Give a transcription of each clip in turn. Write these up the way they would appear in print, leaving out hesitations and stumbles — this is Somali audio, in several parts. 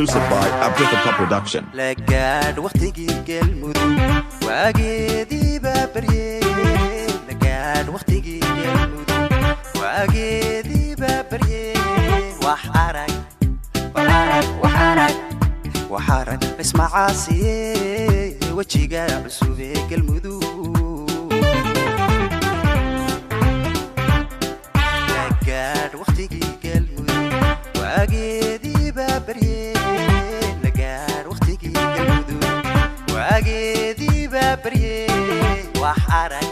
Exclusive by Abdul Production. لقاد وقتي قلمدو واجدي بابريه لقاد وقتي قلمدو واجدي بابريه وحرك وحرك اسمع عاسيه وجهي عسوبي قلمدو لقاد وقتي قلمدو واجدي بابريه لقاد وقتي قلمدو واجدي بابريه وحرك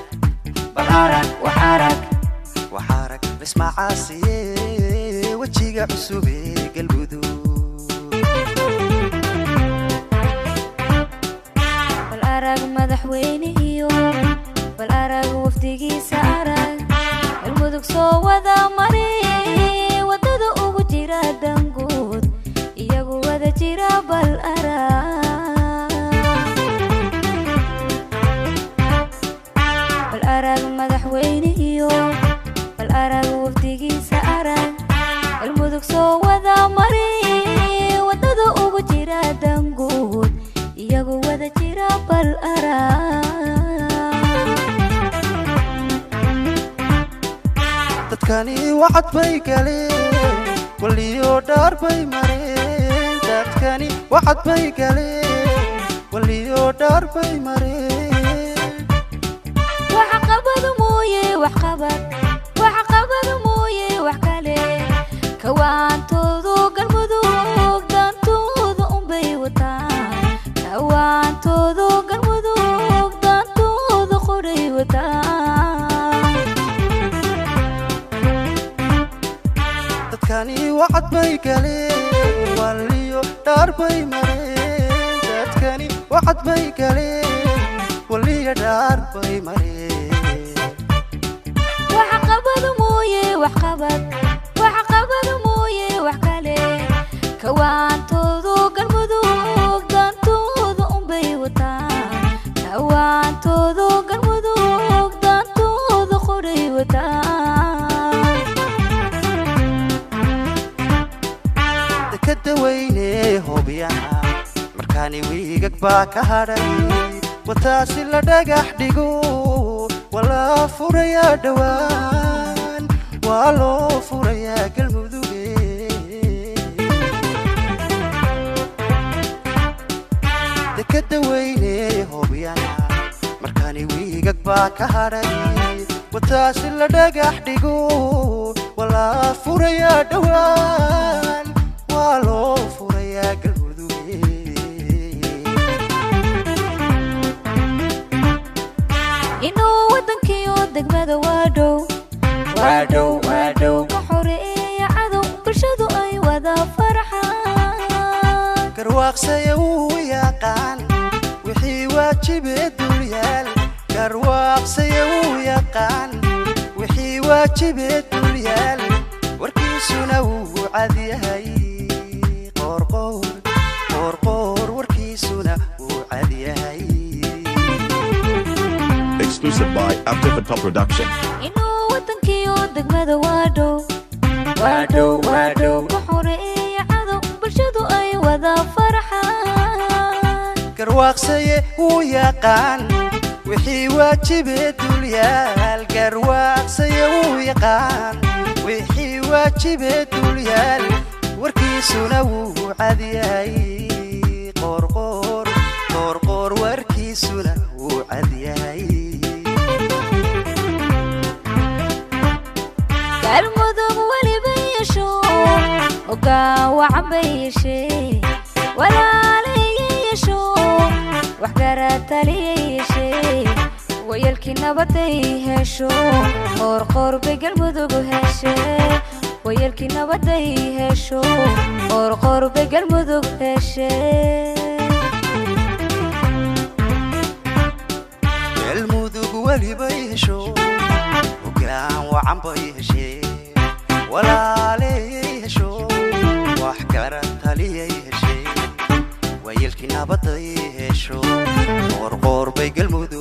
اسمع عاسيه وجهي عسوبي قلمدو والأرق مدحويني والأرق وفتقي سارك المدق صوّذا مري وددو ugu jira dangood iyagu wada jira bal arag madaxweyne bal arag wafdiga saaran المدق صوّذا مري وددو ugu jira dangood iyagu wada jira bal dadkani wacad bay galeen waliyo dhaar bay mareen dadkani wacad bay galeen waliyo dhaar bay mareen wax qabad mooye wax kale kawaantoodu galmudug dantooda bay wataan kawaantoodu galmudug dantooda qoray wataan dadkani wacad bay galeen waliyo dhaar bay mareen dadkani wacad bay galeen waliyo dhaar bay mareen wax qabad mooye wax kale kawaantoodu galmudug dantooda bay wataan kawaantoodu galmudug dantooda qoray wataan kadaweyne hoobiyaha markaani wiigag baa ka hadhay wataasi la dhagax dhigo wala furayaa dhawaan waa loo furayaa galmuduge kadaweyne hoobiyaha markaani wiigag baa ka hadhay wataasi la dhagax dhigo wala furayaa dhawaan loo furayaa galmuduge inuu wadankiyo degmada waadhow ka xoreeya cadow bulshadu ay wada farxaan garwaaqsaya uu yaqaan wixii waajibee dulyaal garwaaqsaya uu yaqaan wixii waajibee dulyaal warkiisuna wuu cadyahay qorqor warkiisuna wuu cadyahay Exclusive by Abdul Production. inuu wadankiyo degmada waadhow ka xoreeya cadow bulshadu ay wada farxaan garwaaqsaye uu yaqaan wixii waajibee dulyaal garwaaqsaye uu yaqaan wixii waajibee dulyaal warkiisuna wuu cadyahay qorqor warkiisuna wuu cadyahay galmudug weliba yeesho ogaa wacan bay yeeshee walaalaya yeesho wax garataliya yeeshee wayalkii nabaday hesho qorqor bay galmudug heshee wayalkii nabaday hesho qorqor bay galmudug heshee galmudug weliba yeesho ogaan wacan bay heshee walaalay hesho wax garataliya heshee wayalkii nabaday hesho qorqor bay galmudug